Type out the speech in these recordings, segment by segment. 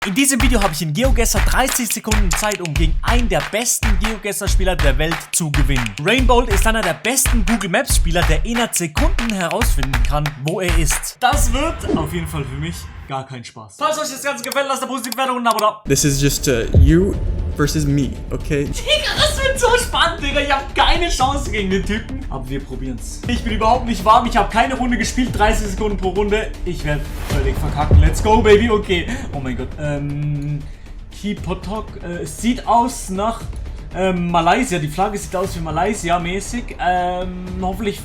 In diesem Video habe ich in GeoGuessr 30 Sekunden Zeit, um gegen einen der besten GeoGuessr-Spieler der Welt zu gewinnen. Rainbolt ist einer der besten Google Maps-Spieler, der innerhalb Sekunden herausfinden kann, wo er ist. Das wird auf jeden Fall für mich gar kein Spaß. Falls euch das Ganze gefällt, lasst eine positive Bewertung und ein Abo da. This is just you versus me, okay? Digga, das wird so spannend, Digga. Ich habe keine Chance gegen den Typen. Aber wir probieren's. Ich bin überhaupt nicht warm. Ich habe keine Runde gespielt. 30 Sekunden pro Runde. Ich werde völlig verkacken. Let's go, Baby. Okay. Oh mein Gott. Kipotok. Es sieht aus nach Malaysia. Die Flagge sieht aus wie Malaysia-mäßig. Hoffentlich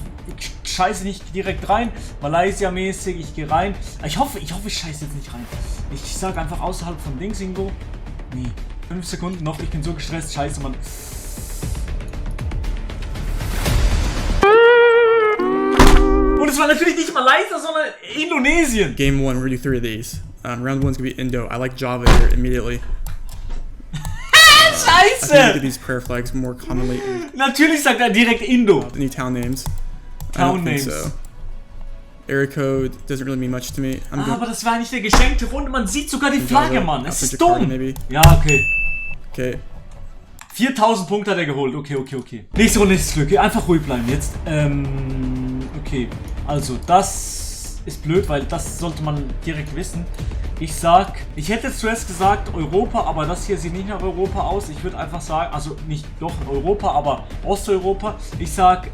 scheiße nicht direkt rein. Malaysia-mäßig. Ich gehe rein. Ich hoffe, ich scheiße jetzt nicht rein. Ich sage einfach außerhalb von Dings irgendwo. Nee. 5 Sekunden noch, ich bin so gestresst, scheiße, Mann. Und es war natürlich nicht Malaysia, sondern Indonesien. Game 1, we're gonna do 3 of these. Round 1's gonna be Indo. I like Java here immediately. Scheiße! I think look at these prayer flags more commonly in Natürlich sagt er direkt Indo. any town names. Town I don't think names. so. Area code doesn't really mean much to me. Aber das war nicht der geschenkte Runde, man sieht sogar die Flagge, Mann. Es ist dumm. Maybe. Ja, okay. Okay. 4000 Punkte hat er geholt. Okay. Nächste Runde ist Glück. Einfach ruhig bleiben jetzt. Okay. Also, das ist blöd, weil das sollte man direkt wissen. Ich hätte jetzt zuerst gesagt Europa, aber das hier sieht nicht nach Europa aus. Ich würde einfach sagen, also nicht doch Europa, aber Osteuropa. Ich sag,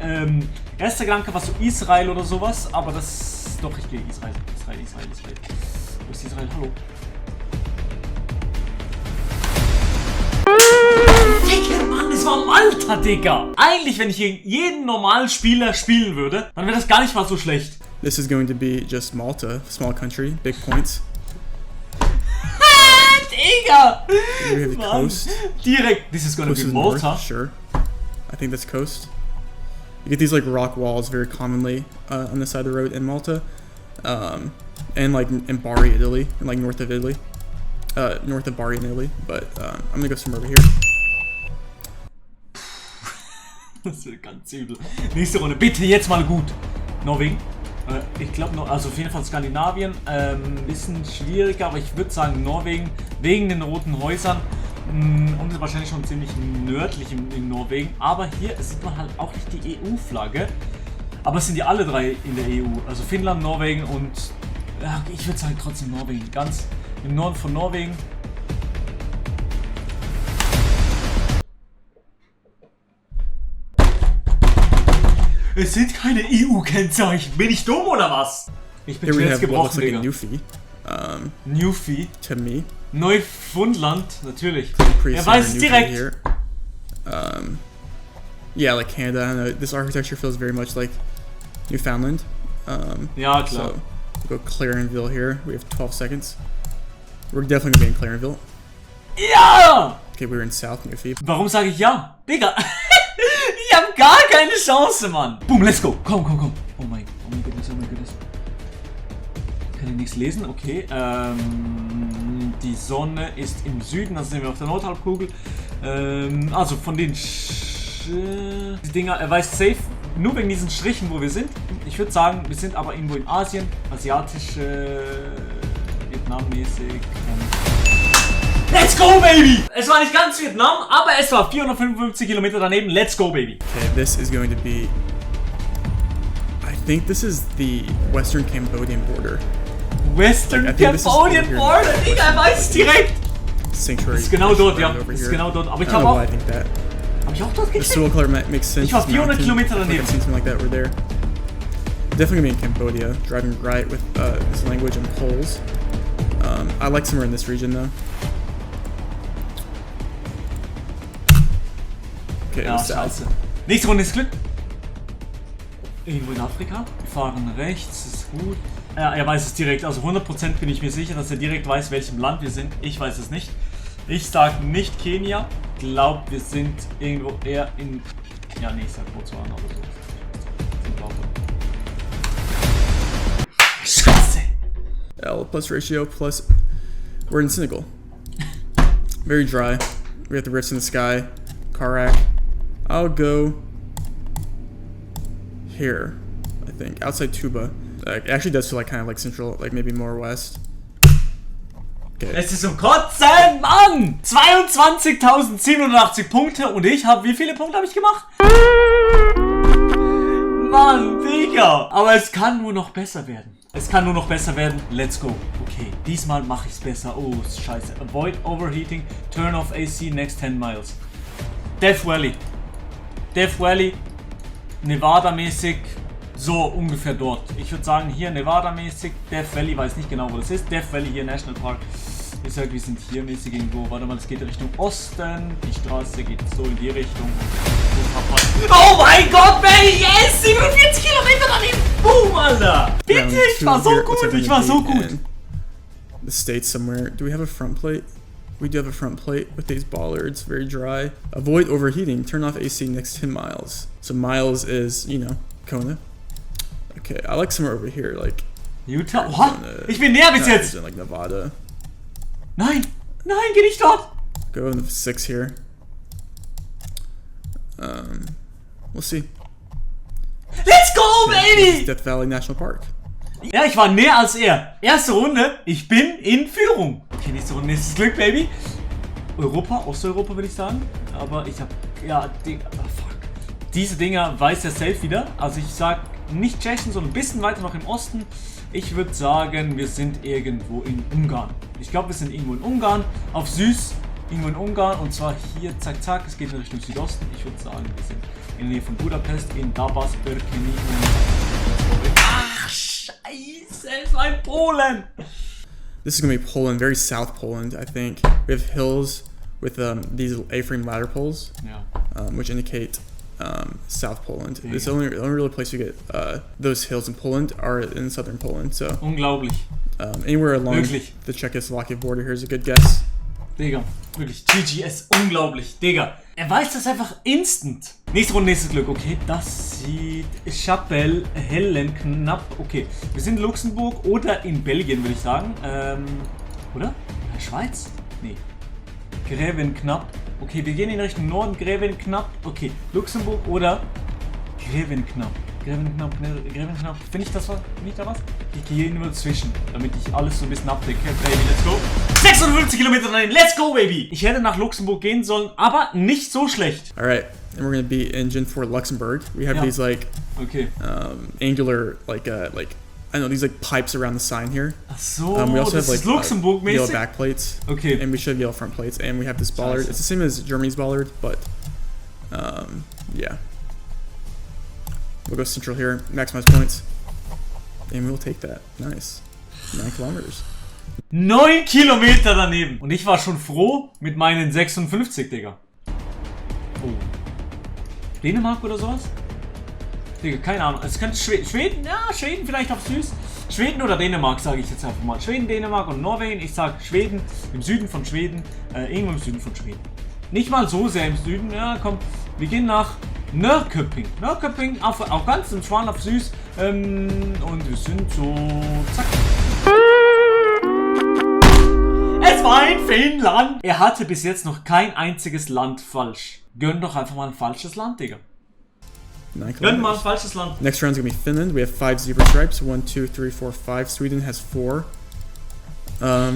erster Gedanke war so Israel oder sowas, aber das, doch, ich gehe Israel. Wo ist Israel? Hallo? Digga, Mann, es war Malta, Digga. Eigentlich, wenn ich gegen jeden normalen Spieler spielen würde, dann wäre das gar nicht mal so schlecht. This is going to be just Malta, small country, big points. Digga! We have the coast. Direkt. This is gonna Coast be is Malta. north, sure. I think that's coast. You get these like rock walls very commonly on the side of the road in Malta, and like in Bari, Italy, and like north of Italy, north of Bari in Italy. But I'm gonna go somewhere over here. Das wird ganz übel. Nächste Runde. Bitte jetzt mal gut. Norwegen. Ich glaube, also auf jeden Fall Skandinavien. Bisschen schwieriger, aber ich würde sagen Norwegen. Wegen den roten Häusern. Und wahrscheinlich schon ziemlich nördlich in Norwegen. Aber hier sieht man halt auch nicht die EU-Flagge. Aber es sind ja alle drei in der EU. Also Finnland, Norwegen und... Ja, ich würde sagen trotzdem Norwegen. Ganz im Norden von Norwegen. Es sind keine EU-Kennzeichen. Bin ich dumm oder was? Ich bin Here we jetzt have what looks gebrochen, like a Digga. Newfie. Newfie. To me. Neufundland, natürlich. Pretty Er weiß es similar direkt. Newfie here. Yeah, like Canada. I don't know. This architecture feels very much like Newfoundland. Ja, klar. So we'll go Clarenville here. We have 12 seconds. We're definitely gonna be in Clarenville. Ja! Okay, we're in South Newfie. Warum sage ich ja? Digga. Ich hab gar keine Chance, Mann. Boom, let's go. Komm. Oh mein goodness. Kann ich nichts lesen? Okay. Die Sonne ist im Süden, also sind wir auf der Nordhalbkugel. Also von den die Dinger, er weiß safe, nur wegen diesen Strichen, wo wir sind. Ich würde sagen, wir sind aber irgendwo in Asien, asiatisch, Vietnammäßig. Let's go, Baby! Es war nicht ganz Vietnam, aber es war 455 Kilometer daneben. Let's go, Baby! Okay, this is going to be... I think this is the Western Cambodian border. Western I think this is Cambodian over here. Border! Digga, er weiß es direkt! Sanctuary. Das ist genau dort, ja. over Das ist here. genau dort. Aber I ich don't habe know auch... why I think that. Hab ich auch dort The gekriegt? soil color makes sense. Ich war It's 400 mountain. Kilometer I feel like daneben. I've seen something like that. We're there. Definitely gonna be in Cambodia, driving right with this language and Poles. I like somewhere in this region though. Okay, Ja, it was south. scheiße. Nächste Runde ist Glück. Irgendwo in Afrika. Wir fahren rechts, ist gut. Ja, er weiß es direkt. Also 100% bin ich mir sicher, dass er direkt weiß, welchem Land wir sind. Ich weiß es nicht. Ich sag nicht Kenia. Glaub, wir sind irgendwo eher in... Ja, nee, ich sag Botswana oder so. Scheiße! L plus ratio plus... We're in Senegal. Very dry. We have the rifts in the sky. Karak. I'll go... here, I think. Outside Tuba. It actually does feel like kind of like central, like maybe more west. Okay. Es ist um Kotzen, Mann! 22.087 Punkte und ich habe, wie viele Punkte habe ich gemacht? Mann, Digga! Aber es kann nur noch besser werden. Es kann nur noch besser werden. Let's go. Okay, diesmal mache ich es besser. Oh, scheiße. Avoid overheating. Turn off AC next 10 miles. Death Valley. Death Valley. Nevada-mäßig. So ungefähr dort. Ich würde sagen hier Nevada-mäßig. Death Valley, weiß nicht genau wo das ist. Death Valley hier, National Park. Ich sag, wir sind hier mäßig irgendwo. Warte mal, es geht Richtung Osten. Die Straße geht so in die Richtung. Oh mein Gott, Baby, yes! 47 Kilometer daneben! Boom, Alter! Bitte, ich war so gut, ich war so gut. The state somewhere. Do we have a front plate? We do have a front plate with these bollards, very dry. Avoid overheating. Turn off AC next 10 miles. So miles is, you know, Kona. Okay, I like somewhere over here, like Utah? What? Ich bin näher bis jetzt! Like Nevada. Nein! Nein, geh nicht dort! Go in the 6 here. We'll see. Let's go, baby! Death Valley National Park. Ja, ich war näher als er. Erste Runde, ich bin in Führung. Okay, nächste Runde, nächstes Glück, Baby. Europa, Osteuropa würde ich sagen. Aber ich hab, ja, fuck. Diese Dinger weiß er safe wieder. Also ich sag nicht Tschechien, sondern ein bisschen weiter noch im Osten. Ich würde sagen, wir sind irgendwo in Ungarn. Ich glaube, wir sind irgendwo in Ungarn. Auf süß, irgendwo in Ungarn. Und zwar hier, zack, zack. Es geht in Richtung Südosten. Ich würde sagen, wir sind in der Nähe von Budapest, in Dabas-Birkeni. Ach, scheiße, es war in Polen. This is going to be Poland, very South Poland, I think. We have hills with these A-frame ladder poles, which indicate South Poland. Yeah. This is the only real place you get those hills in Poland are in southern Poland. So unglaublich. Anywhere along Wirklich. the Czechoslovakia border here is a good guess. Digga, wirklich, GGS, unglaublich, Digga. Er weiß das einfach instant. Nächste Runde, nächstes Glück. Okay, das sieht Chapelle Hellen knapp. Okay, wir sind in Luxemburg oder in Belgien, würde ich sagen. Oder? Schweiz? Nee. Gräven knapp. Okay, wir gehen in Richtung Norden. Gräven knapp. Okay, Luxemburg oder Gräven knapp. Gräven knapp. Finde ich das was? Finde ich da was? Ich gehe hier nur dazwischen, damit ich alles so ein bisschen abdecke. Baby, let's go. 56 Kilometer daneben. Let's go, Baby. Ich hätte nach Luxemburg gehen sollen, aber nicht so schlecht. Alright, and we're gonna be in Gen 4 Luxembourg. We have these like angular like I don't know, these like pipes around the sign here. Ach so, we also das have ist like Luxemburg-mäßig. yellow back plates. Okay. And we should have yellow front plates, and we have this bollard. It's the same as Germany's bollard, but yeah. We'll go central here, maximize points, and we'll take that. Nice. 9 kilometers. 9 Kilometer daneben. Und ich war schon froh mit meinen 56, Digga. Oh. Dänemark oder sowas? Digga, keine Ahnung. Es könnte Schweden, ja, Schweden vielleicht auf süß. Schweden oder Dänemark, sage ich jetzt einfach mal. Schweden, Dänemark und Norwegen. Ich sag Schweden, im Süden von Schweden. Irgendwo im Süden von Schweden. Nicht mal so sehr im Süden. Ja, komm. Wir gehen nach Norrköping. Norrköping, auch ganz im Schwan auf süß. Und wir sind so... Zack. Es war in Finnland. Er hatte bis jetzt noch kein einziges Land falsch. Gönn doch einfach mal ein falsches Land, Digga. 9 Gönn mal ein kilometers. falsches Land. Next round's gonna be Finland. We have 5 zebra stripes. 1, 2, 3, 4, 5. Sweden has 4.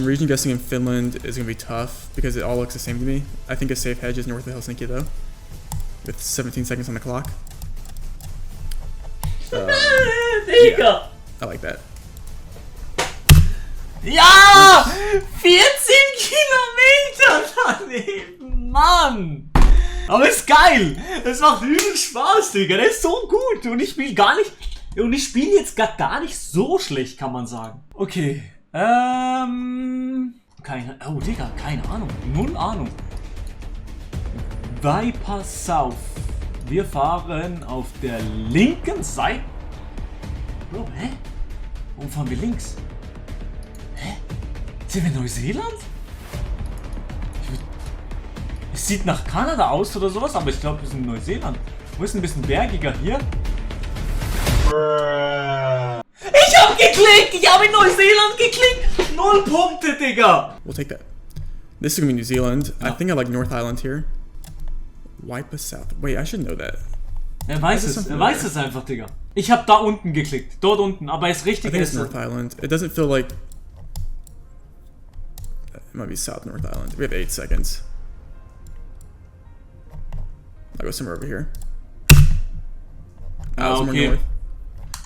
Region guessing in Finland is gonna be tough because it all looks the same to me. I think a safe hedge is north of Helsinki though, with 17 seconds on the clock. Digga. I like that. Ja! 14 Kilometer daneben, Mann! Aber ist geil! Es macht übel Spaß, Digga. Der ist so gut. Und ich spiele gar nicht... Und ich spiele jetzt gar nicht so schlecht, kann man sagen. Okay. Oh, Digga, keine Ahnung. Null Ahnung. Viper South. Wir fahren auf der linken Seite. Bro, hä? Warum fahren wir links? Hä? Sind wir in Neuseeland? Es sieht nach Kanada aus oder sowas, aber ich glaube, wir sind in Neuseeland. Wo ist ein bisschen bergiger hier? Ich hab geklickt! Ich habe in Neuseeland geklickt! 0 Punkte, Digga! We'll take that. This is gonna be New Zealand. I think I like North Island here. Wipe South. Wait, I should know that. Er weiß es. Er weiß es einfach, Digga. Ich habe da unten geklickt. Dort unten. Aber es I richtig think it's ist. North Island. It doesn't feel like. might be South North Island. We have 8 seconds. I'll go somewhere over here. Somewhere okay. north.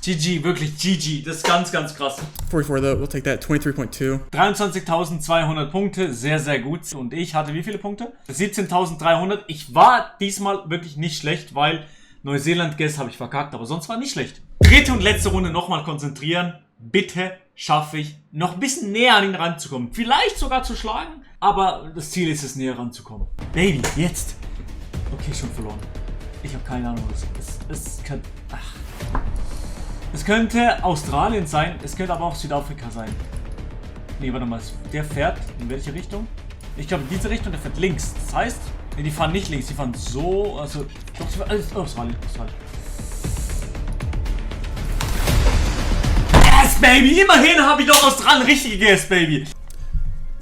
GG, wirklich GG. Das ist ganz, ganz krass. 44 though, we'll take that. 23.2. 23.200 Punkte, sehr, sehr gut. Und ich hatte wie viele Punkte? 17.300. Ich war diesmal wirklich nicht schlecht, weil Neuseeland-Guess habe ich verkackt, aber sonst war nicht schlecht. Dritte und letzte Runde nochmal konzentrieren. Bitte schaffe ich, noch ein bisschen näher an ihn ranzukommen. Vielleicht sogar zu schlagen, aber das Ziel ist es, näher ranzukommen. Baby, jetzt. Okay, schon verloren. Ich habe keine Ahnung, es könnte Australien sein, es könnte aber auch Südafrika sein. Nee, warte mal, der fährt in welche Richtung? Ich glaube in diese Richtung, der fährt links. Das heißt, nee, die fahren nicht links, die fahren so, also, doch, die fahren, Australien. Yes, Baby! Immerhin habe ich doch Australien richtig gegessen, Baby!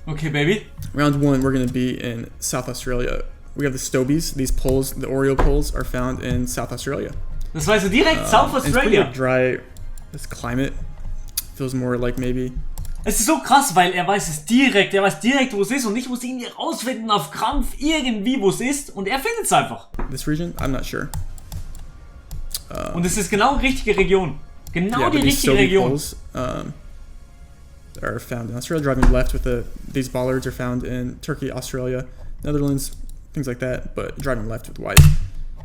Okay, Baby. Round 1, we're going to be in South Australia. We have the Stobies. These poles, the Oreo poles, are found in South Australia. Das war also direkt South Australia. It's pretty dry. This climate feels more like maybe. Es ist so krass, weil er weiß direkt, wo es ist und ich muss irgendwie rausfinden auf Krampf irgendwie, wo es ist und er findet es einfach. This region? I'm not sure. Und es ist genau die richtige Region. Genau die richtige Region. Poles, are found in Australia. Driving left with these bollards are found in Turkey, Australia, Netherlands, things like that. But driving left with white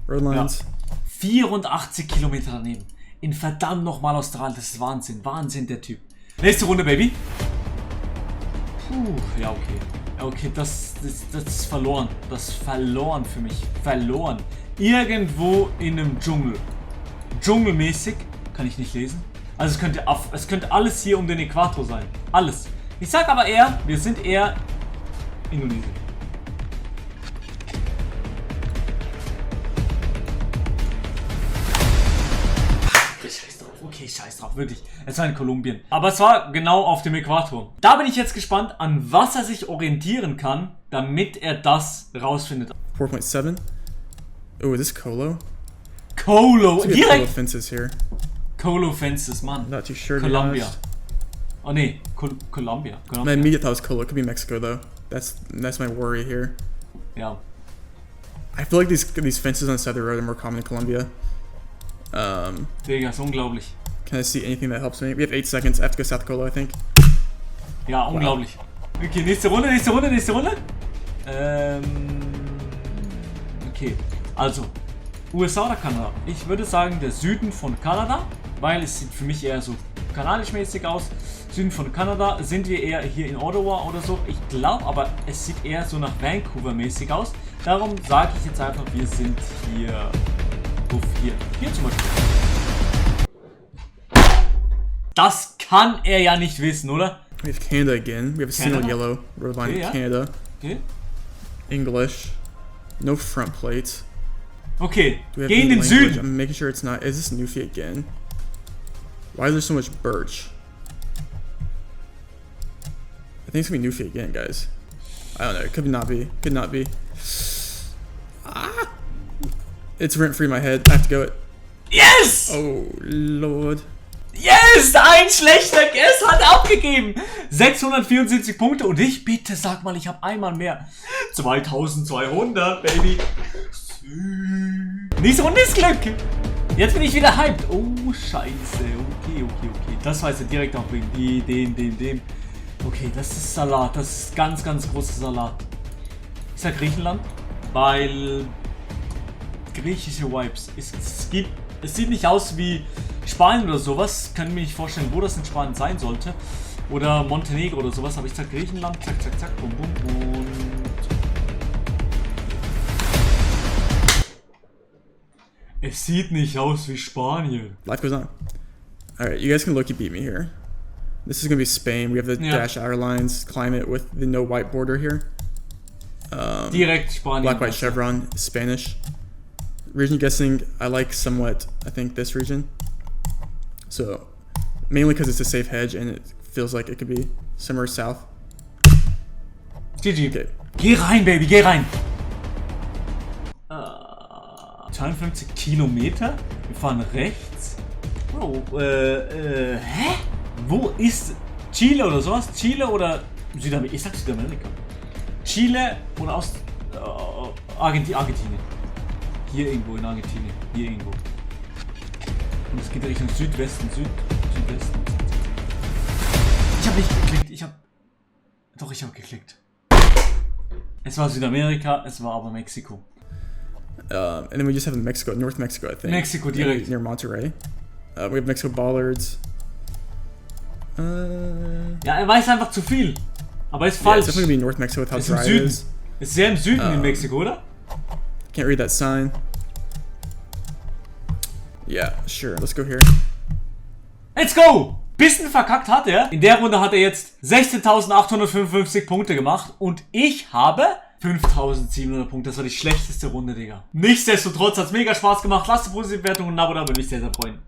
road lines. Ja. 84 Kilometer daneben. In verdammt nochmal Australien. Das ist Wahnsinn. Wahnsinn, der Typ. Nächste Runde, Baby. Puh, ja, okay. Okay, das ist verloren. Das ist verloren für mich. Verloren. Irgendwo in einem Dschungel. Dschungelmäßig. Kann ich nicht lesen. Also es könnte alles hier um den Äquator sein. Alles. Ich sag aber eher, wir sind eher Indonesien. Okay, scheiß drauf, wirklich. Es war in Kolumbien. Aber es war genau auf dem Äquator. Da bin ich jetzt gespannt, an was er sich orientieren kann, damit er das rausfindet. 4.7. Oh, is this Colo? Colo! Colo Direkt! fences here. Colo Fences, Mann. Not too sure. to be Colombia. honest. Oh ne, Colombia. My immediate thought was Colo. It could be Mexico though. That's my worry here. Ja. I feel like these fences on the side of the road are more common in Colombia. Digga, ist unglaublich. Can I see anything that helps me? We have 8 seconds. I have to go South Colo, I think. Ja, unglaublich. Okay, nächste Runde. Okay, also USA oder Kanada? Ich würde sagen der Süden von Kanada, weil es sieht für mich eher so kanadisch-mäßig aus. Süden von Kanada, sind wir eher hier in Ottawa oder so? Ich glaube, aber es sieht eher so nach Vancouver-mäßig aus. Darum sage ich jetzt einfach, wir sind hier. Hier zum Beispiel. Das kann er ja nicht wissen, oder? We have Canada again. We have a single Canada? yellow road line Okay, in yeah. Canada. Okay. English. No front plates. Okay, Do we have geh in any den language? Süden. I'm making sure it's not. Is this Newfie again? Why is there so much birch? I think it's gonna be Newfie again, guys. I don't know. It could not be. Could not be. Ah! It's rent free in my head. I have to go it. Yes! Oh, Lord. Yes! Ein schlechter Guess hat abgegeben. 674 Punkte und ich bitte sag mal, ich habe einmal mehr. 2200, Baby. Nächste Runde ist Glück. Jetzt bin ich wieder hyped. Oh, scheiße. Okay. Das weiß er direkt auch wegen dem. Okay, das ist Salat. Das ist ganz, ganz großer Salat. Ich sag Griechenland, weil griechische Vibes. Es sieht nicht aus wie Spanien oder sowas. Kann mir nicht vorstellen, wo das in Spanien sein sollte. Oder Montenegro oder sowas. Aber ich sag Griechenland. Zack, bum. Und es sieht nicht aus wie Spanien. Life goes on. Alright, you guys can low-key beat me here. This is gonna be Spain. We have the Dash Airlines climate with the no white border here. Direkt Spanien. Black, white chevron, Spanish. Region guessing, I like somewhat, I think, this region. So, mainly because it's a safe hedge and it feels like it could be somewhere south. GG. Okay. Geh rein, Baby, geh rein. 52 Kilometer. Wir fahren rechts. Bro, hä? Wo ist Chile oder sowas? Chile oder Südamerika. Ich sag Südamerika. Chile oder Argentinien. Hier irgendwo in Argentinien. Hier irgendwo. Und es geht Richtung Südwesten. Südwesten. Ich habe nicht geklickt. Ich habe geklickt. Es war Südamerika, es war aber Mexiko. And then we just have Mexico, North Mexico, I think. Mexico direkt. Near Monterrey. We have Mexico Bollards. Ja, er weiß einfach zu viel. Aber ist Yeah, falsch. it's definitely gonna be North Mexico with how Ist im dry it Süden. is. Ist sehr im Süden in Mexiko, oder? Can't read that sign. Yeah, sure. Let's go here. Let's go! Bisschen verkackt hat er. In der Runde hat er jetzt 16.855 Punkte gemacht und ich habe 5.700 Punkte. Das war die schlechteste Runde, Digga. Nichtsdestotrotz hat es mega Spaß gemacht. Lasst eine positive Bewertung und ein Abo da, würde mich sehr, sehr freuen.